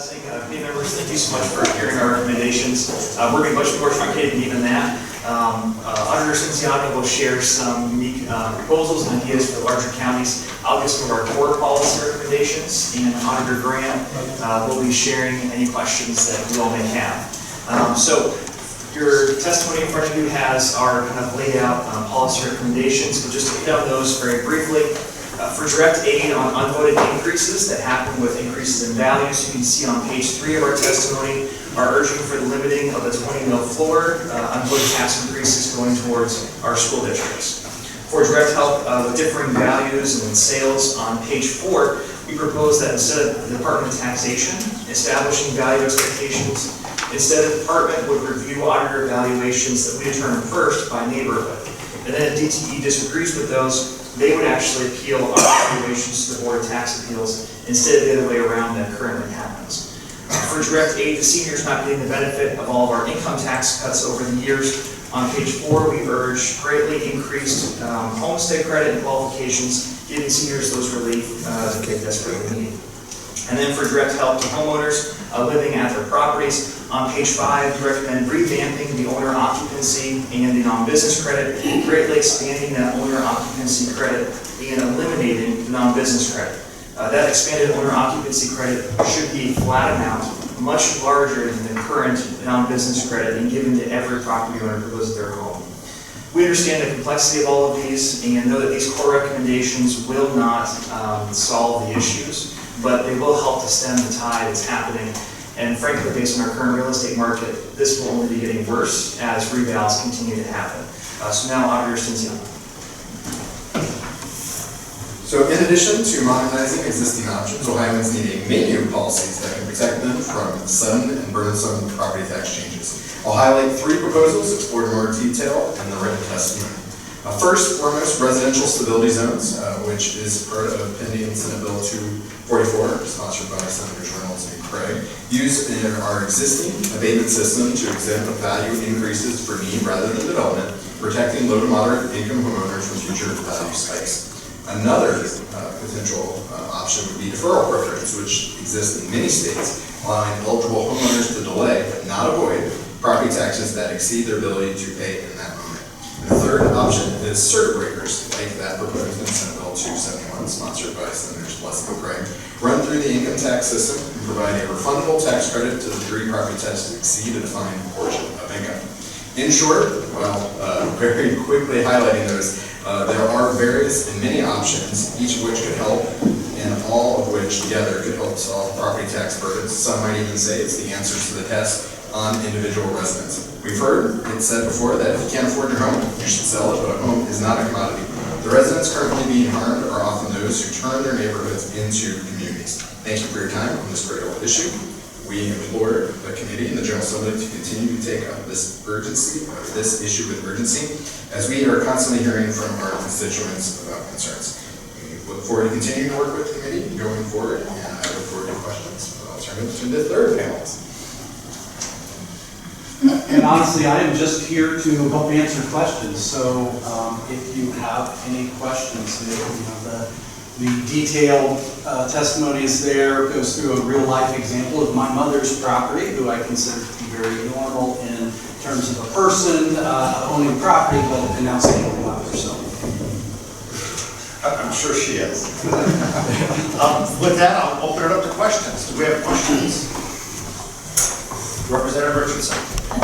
Blessing. Committee members, thank you so much for hearing our recommendations. We're going to be much more truncated than even that. Auditor Cinciano will share some unique proposals and ideas for the larger counties. I'll give some of our core policy recommendations, and Auditor Graham will be sharing any questions that we all may have. So your testimony in front of you has our kind of laid out policy recommendations, but just to hit on those very briefly. For direct aid on unvoted increases that happen with increases in values, you can see on page 3 of our testimony our urging for the limiting of the 20 mil floor unvoted tax increases going towards our school districts. For direct help with differing values and sales on page 4, we propose that instead of the Department of Taxation establishing value expectations, instead the department would review auditor evaluations that we determine first by neighborhood. And then if DTE disagrees with those, they would actually appeal our evaluations to the Board of Tax Appeals instead of the other way around that currently happens. For direct aid to seniors not getting the benefit of all of our income tax cuts over the years, on page 4 we urge greatly increased homestay credit and qualifications, giving seniors those relief that they desperately need. And then for direct help to homeowners living at their properties, on page 5, we recommend revamping the owner occupancy and the non-business credit, greatly expanding that owner occupancy credit and eliminating the non-business credit. That expanded owner occupancy credit should be a flat amount, much larger than the current non-business credit and given to every property owner who lives at their home. We understand the complexity of all of these and know that these core recommendations will not solve the issues, but they will help to stem the tide that's happening. And frankly, based on our current real estate market, this will only be getting worse as revals continue to happen. So now, Auditor Cinciano. So in addition to modernizing existing options, Ohioans need a menu of policies that can protect them from sudden and burdensome property tax changes. I'll highlight 3 proposals explored in more detail in the written testimony. First, foremost, residential stability zones, which is part of pending Senate Bill 244, sponsored by Senators Reynolds and Craig, use in our existing abatement system to exempt value increases for need rather than development, protecting low to moderate income homeowners from future value spikes. Another potential option would be deferral programs, which exist in many states, allowing eligible homeowners to delay, but not avoid, property taxes that exceed their ability to pay in that moment. The third option is circuit breakers, like that proposed in Senate Bill 271, sponsored by Senators Blessing and Craig, run through the income tax system and provide a refundable tax credit to the degree property taxes exceed a defined portion of income. In short, well, very quickly highlighting those, there are various and many options, each of which could help, and all of which together could help solve property tax burdens. Some might even say it's the answers to the test on individual residents. We've heard it said before that if you can't afford your home, you should sell it, but a home is not a commodity. The residents currently being harmed are often those who turn their neighborhoods into communities. Thank you for your time on this critical issue. We implore the committee and the General Assembly to continue to take up this issue with urgency, as we are constantly hearing from our constituents about concerns. We look forward to continuing to work with the committee going forward, and I look forward to questions. I'll turn it to the third panelist. And honestly, I am just here to help answer questions. So if you have any questions, the detailed testimony is there, goes through a real life example of my mother's property, who I consider to be very normal in terms of a person owning property, but an outstanding mother. So I'm sure she is. With that, I'll open it up to questions. Do we have questions? Representative Richardson.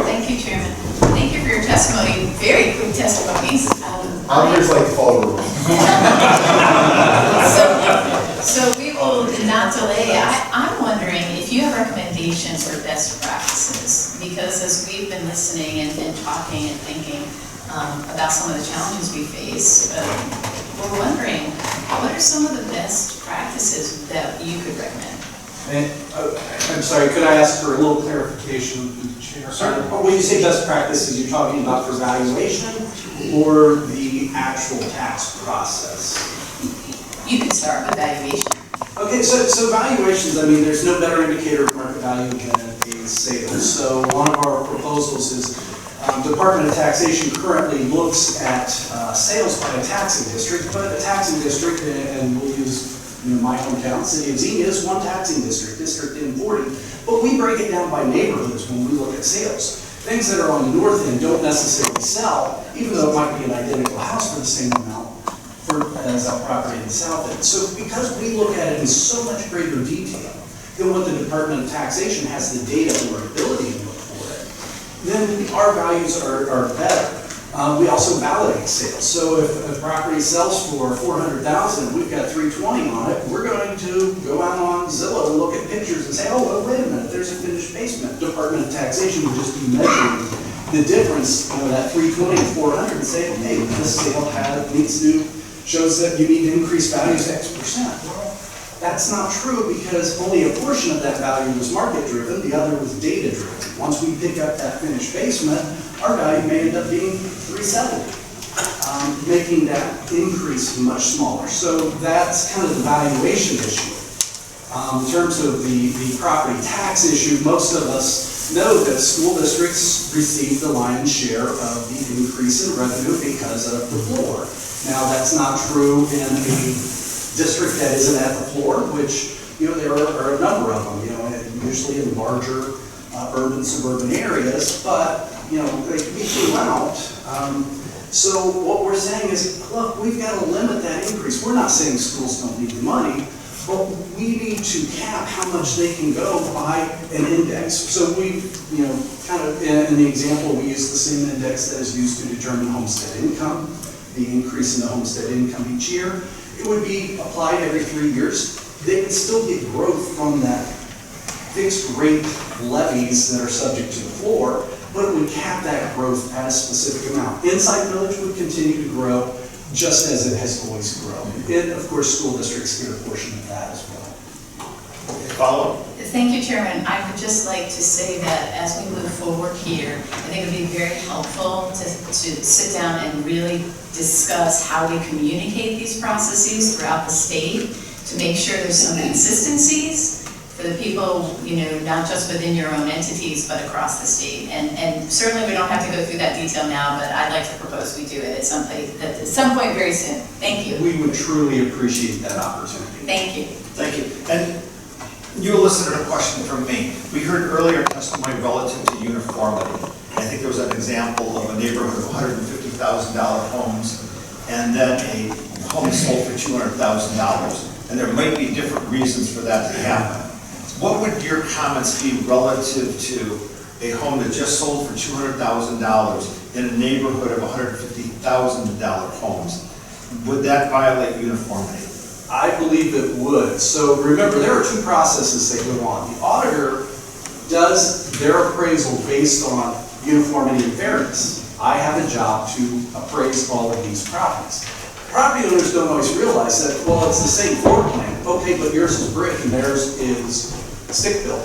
Thank you, Chairman. Thank you for your testimony. Very quick testimonies. Auditors like to follow the rules. So we will not delay. I'm wondering if you have recommendations or best practices, because as we've been listening and talking and thinking about some of the challenges we face, we're wondering what are some of the best practices that you could recommend? And, I'm sorry, could I ask for a little clarification? Sure. When you say best practices, you're talking about for valuation or the actual tax process? You can start with valuation. Okay, so valuations, I mean, there's no better indicator of market value than a sale. So one of our proposals is Department of Taxation currently looks at sales by a taxing district, but a taxing district, and we'll use my hometown, city of Xenia, is one taxing district, District N40, but we break it down by neighborhoods when we look at sales. Things that are on the north end don't necessarily sell, even though it might be an identical house for the same amount as that property in the south end. So because we look at it in so much greater detail than what the Department of Taxation has the data or ability to look for it, then our values are better. We also validate sales. So if a property sells for $400,000, we've got 320 on it, we're going to go out on Zillow and look at pictures and say, oh, well, wait a minute, there's a finished basement. Department of Taxation would just be measuring the difference, that 320 and 400, and say, hey, this sale shows that you need to increase values X percent. Well, that's not true because only a portion of that value was market driven, the other was data driven. Once we pick up that finished basement, our value may end up being 370, making that increase much smaller. So that's kind of the valuation issue. In terms of the property tax issue, most of us know that school districts receive the lion's share of the increase in revenue because of the floor. Now, that's not true in a district that isn't at the floor, which, there are a number of them, usually in larger urban, suburban areas, but, they can be throughout. So what we're saying is, look, we've got to limit that increase. We're not saying schools don't need the money, but we need to cap how much they can go by an index. So we, kind of, in the example, we use the same index that is used to determine homestead income, the increase in the homestead income each year. It would be applied every 3 years. They would still get growth from that fixed rate levies that are subject to the floor, but it would cap that growth at a specific amount. Inside Village would continue to grow just as it has always grown. And of course, school districts get a portion of that as well. Follow? Thank you, Chairman. I would just like to say that as we move forward here, I think it would be very helpful to sit down and really discuss how we communicate these processes throughout the state to make sure there's some consistencies for the people, not just within your own entities, but across the state. And certainly we don't have to go through that detail now, but I'd like to propose we do it at some point very soon. Thank you. We would truly appreciate that opportunity. Thank you. Thank you. And you elicited a question from me. We heard earlier testimony relative to uniformity. I think there was an example of a neighborhood of $150,000 homes and then a home sold for $200,000. And there might be different reasons for that to happen. What would your comments be relative to a home that just sold for $200,000 in a neighborhood of $150,000 homes? Would that violate uniformity? I believe it would. So remember, there are two processes that go on. The auditor does their appraisal based on uniformity and fairness. I have a job to appraise all of these properties. Property owners don't always realize that, well, it's the same floor plan. Okay, but yours is brick and theirs is stick-built.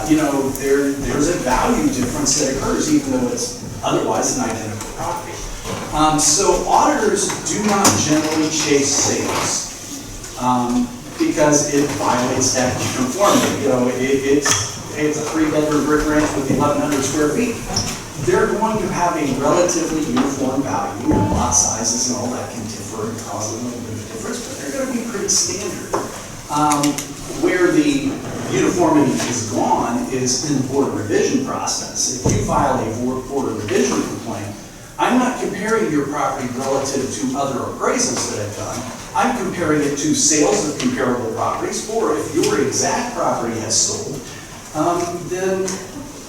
There's a value difference that occurs even though it's otherwise an identical property. So auditors do not generally chase sales. Because it violates that uniformity. It's a 3-bedroom brick ranch with 1,100 square feet. They're going to have a relatively uniform value. Lot sizes and all that can differ and cause a little bit of difference, but they're going to be pretty standard. Where the uniformity is gone is in the board of revision process. If you file a board of revision complaint, I'm not comparing your property relative to other appraisals that I've done. I'm comparing it to sales of comparable properties, or if your exact property has sold, then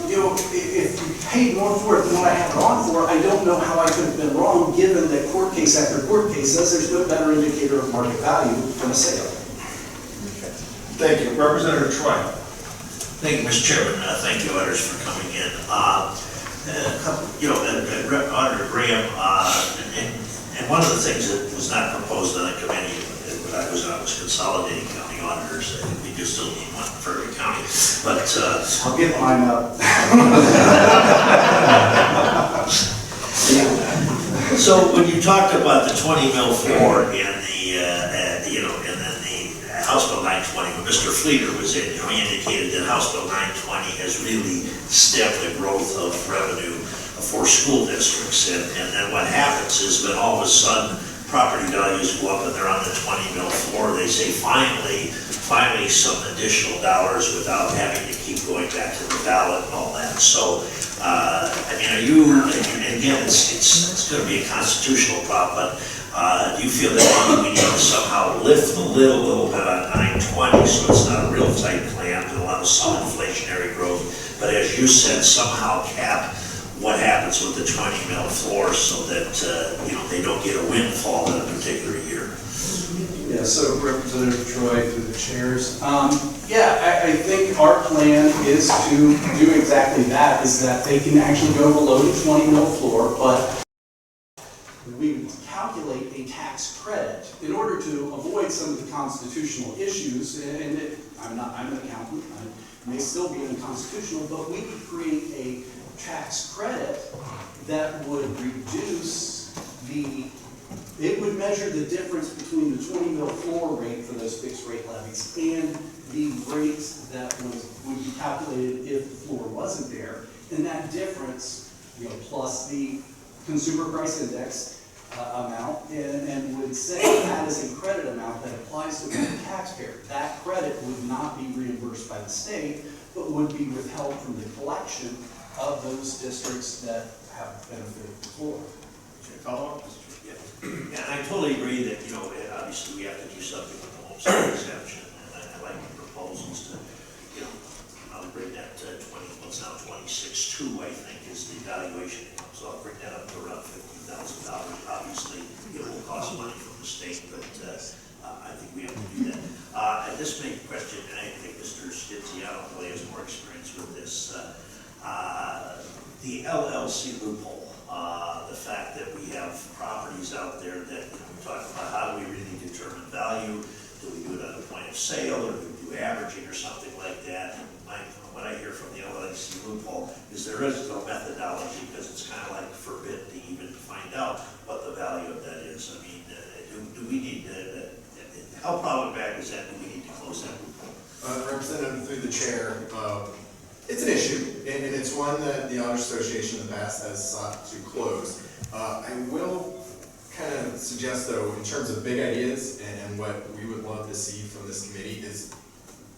if you paid more for it than what I had it on for, I don't know how I could have been wrong, given that court case after court case says there's no better indicator of market value than a sale. Thank you. Representative Troy. Thank you, Mr. Chairman. Thank you, others, for coming in. Auditor Graham, and one of the things that was not proposed on the committee when I was consolidating county auditors. We just still need one for every county. But I'll get mine up. So when you talked about the 20 mil floor and the and then the House Bill 920, when Mr. Fleeter was in, he indicated that House Bill 920 has really stemmed the growth of revenue for school districts. And then what happens is when all of a sudden property values go up and they're on the 20 mil floor, they say finally some additional dollars without having to keep going back to the ballot and all that. So, I mean, are you, and again, it's going to be a constitutional problem, but do you feel that maybe we need to somehow lift the lid a little bit on 920 so it's not a real tight clamp and allow some inflationary growth, but as you said, somehow cap what happens with the 20 mil floor so that, they don't get a windfall in a particular year? Yeah, so Representative Troy through the chairs. I think our plan is to do exactly that, is that they can actually go below the 20 mil floor, but we calculate a tax credit in order to avoid some of the constitutional issues, I'm an accountant, I may still be unconstitutional, but we could create a tax credit that would reduce it would measure the difference between the 20 mil floor rate for those fixed rate levies and the rates that would be calculated if the floor wasn't there. And that difference, plus the consumer price index amount, and would say that is a credit amount that applies to the taxpayer. That credit would not be reimbursed by the state, but would be withheld from the collection of those districts that have benefited the floor. Follow up? Yeah, and I totally agree that, obviously we have to do something with the homestead exemption, and I like the proposals to, I'll bring that to 20, what's now 26.2, I think, is the valuation. So I'll bring that up to around $15,000. Obviously, it will cost money from the state, but I think we have to do that. And this main question, and I think Mr. Stiziano probably has more experience with this, the LLC loophole. The fact that we have properties out there that, we talk about how do we really determine value? Do we do it at a point of sale, or do we do averaging or something like that? And what I hear from the LLC loophole is there is no methodology because it's kind of like forbidden to even find out what the value of that is. I mean, do we need how problematic is that? Do we need to close that loophole? Representative through the chair, it's an issue, and it's one that the Auditors Association in the past has sought to close. I will kind of suggest, though, in terms of big ideas and what we would love to see from this committee is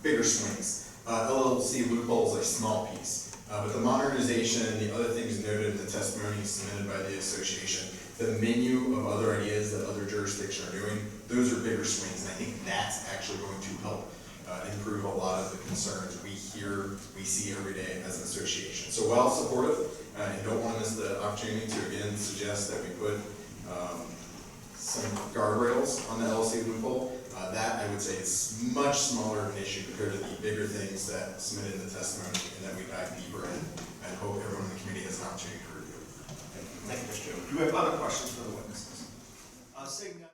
bigger swings. LLC loopholes are a small piece, but the modernization and the other things noted in the testimony submitted by the association, the menu of other ideas that other jurisdictions are doing, those are bigger swings, and I think that's actually going to help improve a lot of the concerns we see every day as an association. So while supportive, and don't want to miss the opportunity to again suggest that we put some guardrails on the LLC loophole, that I would say is much smaller of an issue compared to the bigger things that submitted in the testimony and that we dive deeper in, and hope everyone in the committee has an opportunity to review. Thank you, Mr. Chairman. Do we have other questions for the witnesses? Seeing none.